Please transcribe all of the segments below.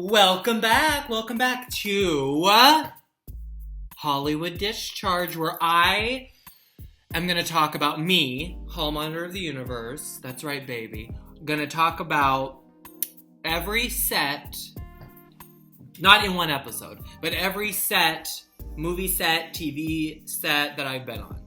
Welcome back to Hollywood Discharge, where I am going to talk about me, Hallmonitor of the Universe. That's right, baby. I'm going to talk about every set, not in one episode, but every set, movie set, TV set that I've been on.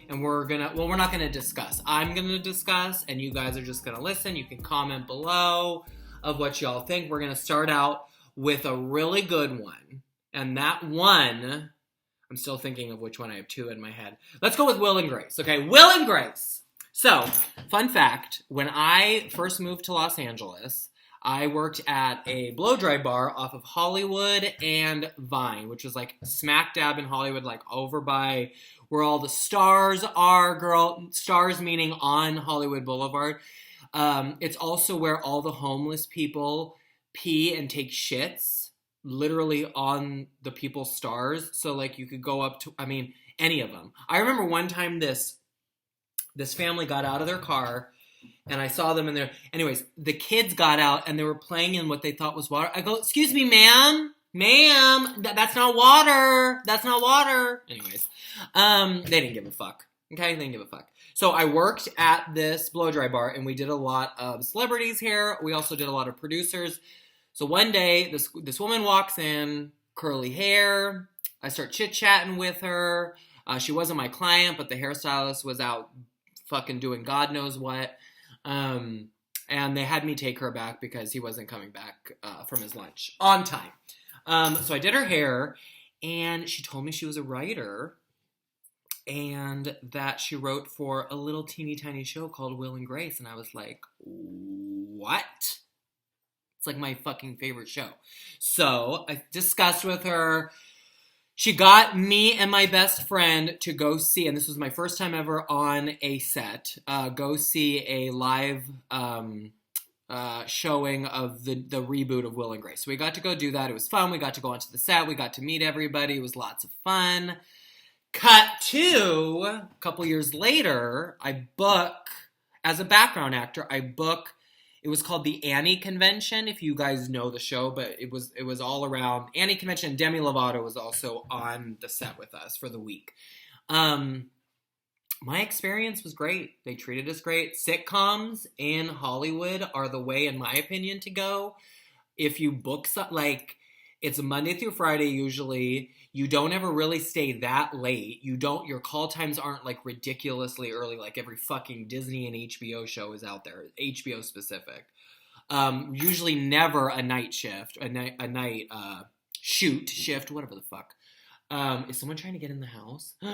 And we're not going to discuss. I'm going to discuss, and you guys are just going to listen. You can comment below of what y'all think. We're going to start out with a really good one. And that one, I'm still thinking of which one. I have two in my head. Let's go with Will and Grace. Okay, Will and Grace. So, fun fact, when I first moved to Los Angeles, I worked at a blow-dry bar off of Hollywood and Vine, which was like smack dab in Hollywood, like over by where all the stars are, girl. Stars meaning on Hollywood Boulevard. It's also where all the homeless people pee and take shits, literally on the people's stars. So, like, you could go up to, any of them. I remember one time this family got out of their car, and I saw them in there. Anyways, the kids got out, and they were playing in what they thought was water. I go, excuse me, ma'am, that's not water. That's not water. Anyways, they didn't give a fuck. Okay, they didn't give a fuck. So I worked at this blow-dry bar, and we did a lot of celebrities here. We also did a lot of producers. So one day, this woman walks in, curly hair. I start chit-chatting with her. She wasn't my client, but the hairstylist was out fucking doing God knows what. And they had me take her back because he wasn't coming back from his lunch on time. So I did her hair, and she told me she was a writer, and that she wrote for a little teeny tiny show called Will and Grace. And I was like, what? It's like my fucking favorite show. So I discussed with her. She got me and my best friend to go see, and this was my first time ever on a set, go see a live showing of the reboot of Will and Grace. So we got to go do that. It was fun. We got to go onto the set. We got to meet everybody. It was lots of fun. Cut to a couple years later, I book, as a background actor, it was called the Annie Convention, if you guys know the show, but it was all around Annie Convention. And Demi Lovato was also on the set with us for the week. My experience was great. They treated us great. Sitcoms in Hollywood are the way, in my opinion, to go. If you book like, it's Monday through Friday usually. You don't ever really stay that late. Your call times aren't like ridiculously early, like every fucking Disney and HBO show is out there, HBO specific. Usually never a night shift, a night shoot shift, whatever the fuck. Is someone trying to get in the house? God,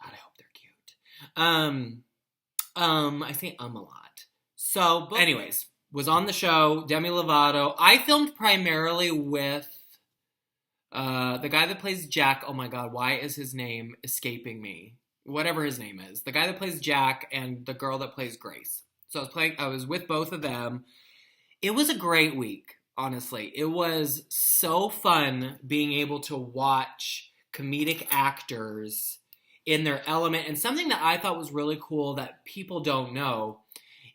I hope they're cute. I say a lot. So, but anyways, was on the show, Demi Lovato. I filmed primarily with the guy that plays Jack. Oh my God, why is his name escaping me? Whatever his name is. The guy that plays Jack and the girl that plays Grace. So I was with both of them. It was a great week, honestly. It was so fun being able to watch comedic actors in their element. And something that I thought was really cool that people don't know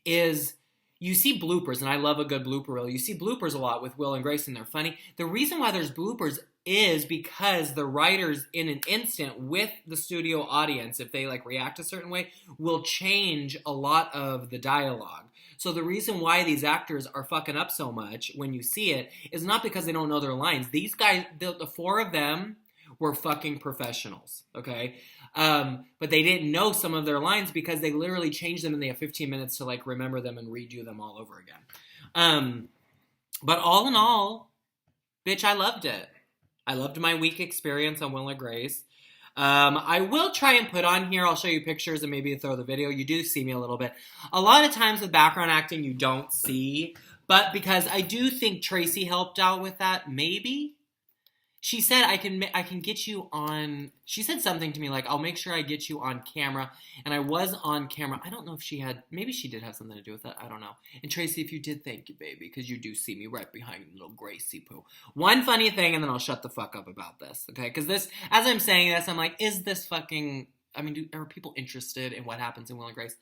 is you see bloopers, and I love a good blooper reel. You see bloopers a lot with Will and Grace, and they're funny. The reason why there's bloopers is because the writers, in an instant, with the studio audience, if they like react a certain way, will change a lot of the dialogue. So the reason why these actors are fucking up so much when you see it is not because they don't know their lines. These guys, the four of them, were fucking professionals, okay? But they didn't know some of their lines because they literally changed them and they have 15 minutes to like remember them and redo them all over again. But all in all, bitch, I loved it. I loved my week experience on Will and Grace. I will try and put on here, I'll show you pictures and maybe throw the video. You do see me a little bit. A lot of times with background acting, you don't see, but because I do think Tracy helped out with that, maybe. She said, I can get you on, she said something to me like, I'll make sure I get you on camera. And I was on camera. I don't know if maybe she did have something to do with that. I don't know. And Tracy, if you did, thank you, baby, because you do see me right behind little Gracie Poo. One funny thing, and then I'll shut the fuck up about this, okay? Because this, as I'm saying this, I'm like, is this fucking are people interested in what happens in Will and Grace?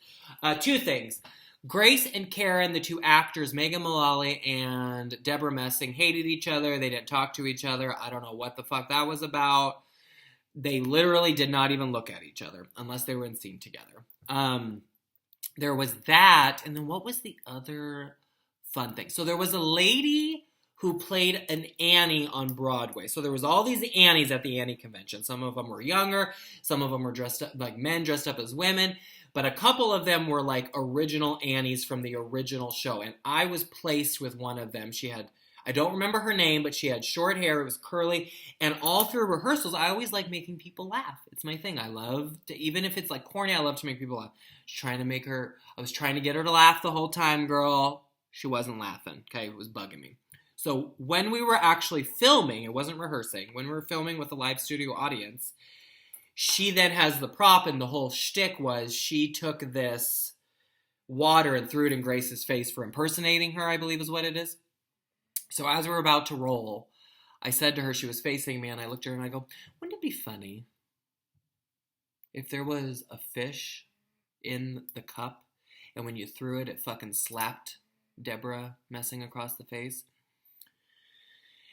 Two things. Grace and Karen, the two actors, Megan Mullally and Debra Messing, hated each other. They didn't talk to each other. I don't know what the fuck that was about. They literally did not even look at each other unless they were in scene together. There was that, and then what was the other fun thing? So there was a lady who played an Annie on Broadway. So there was all these Annies at the Annie convention. Some of them were younger. Some of them were dressed up like men dressed up as women. But a couple of them were like original Annies from the original show. And I was placed with one of them. She had, I don't remember her name, but she had short hair. It was curly. And all through rehearsals, I always like making people laugh. It's my thing. I love to, even if it's like corny, I love to make people laugh. I was trying to get her to laugh the whole time, girl. She wasn't laughing. Okay, it was bugging me. So when we were actually filming, it wasn't rehearsing, when we were filming with a live studio audience, she then has the prop, and the whole shtick was she took this water and threw it in Grace's face for impersonating her, I believe is what it is. So as we were about to roll, I said to her, she was facing me, and I looked at her and I go, wouldn't it be funny if there was a fish in the cup, and when you threw it, it fucking slapped Debra Messing across the face?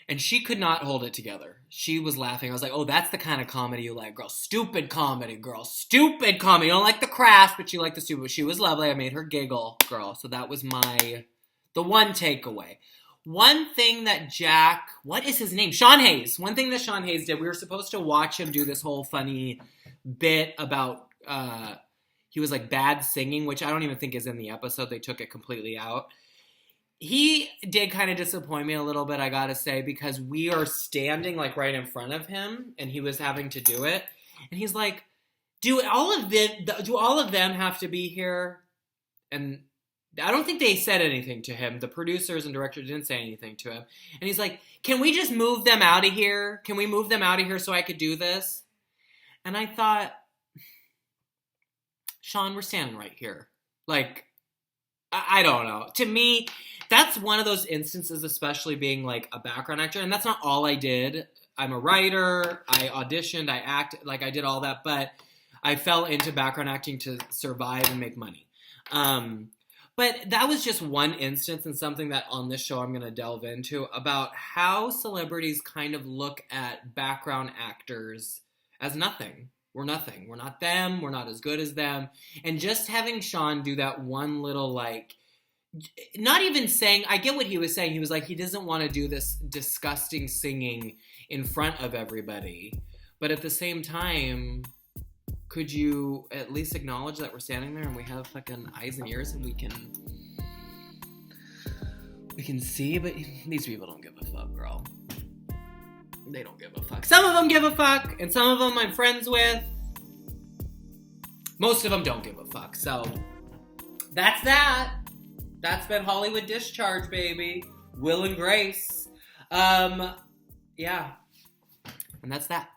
And she could not hold it together. She was laughing. I was like, oh, that's the kind of comedy you like, girl. Stupid comedy, girl. Stupid comedy. You don't like the crass, but you like the stupid. She was lovely. I made her giggle, girl. So that was the one takeaway. One thing that what is his name? Sean Hayes. One thing that Sean Hayes did, we were supposed to watch him do this whole funny bit about, he was like bad singing, which I don't even think is in the episode. They took it completely out. He did kind of disappoint me a little bit, I gotta say, because we are standing like right in front of him, and he was having to do it. And he's like, do all of them have to be here? And I don't think they said anything to him. The producers and director didn't say anything to him. And he's like, can we just move them out of here? Can we move them out of here so I could do this? And I thought, Sean, we're standing right here. Like, I don't know. To me, that's one of those instances, especially being like a background actor. And that's not all I did. I'm a writer. I auditioned. I acted. Like, I did all that. But I fell into background acting to survive and make money. But that was just one instance, and something that on this show I'm going to delve into, about how celebrities kind of look at background actors as nothing. We're nothing. We're not them. We're not as good as them. And just having Sean do that one little, like, not even saying, I get what he was saying. He was like, he doesn't want to do this disgusting singing in front of everybody. But at the same time, could you at least acknowledge that we're standing there and we have fucking eyes and ears and we can see? But these people don't give a fuck, girl. They don't give a fuck. Some of them give a fuck, and some of them I'm friends with. Most of them don't give a fuck. So that's that. That's been Hollywood Discharge, baby. Will and Grace. Yeah. And that's that.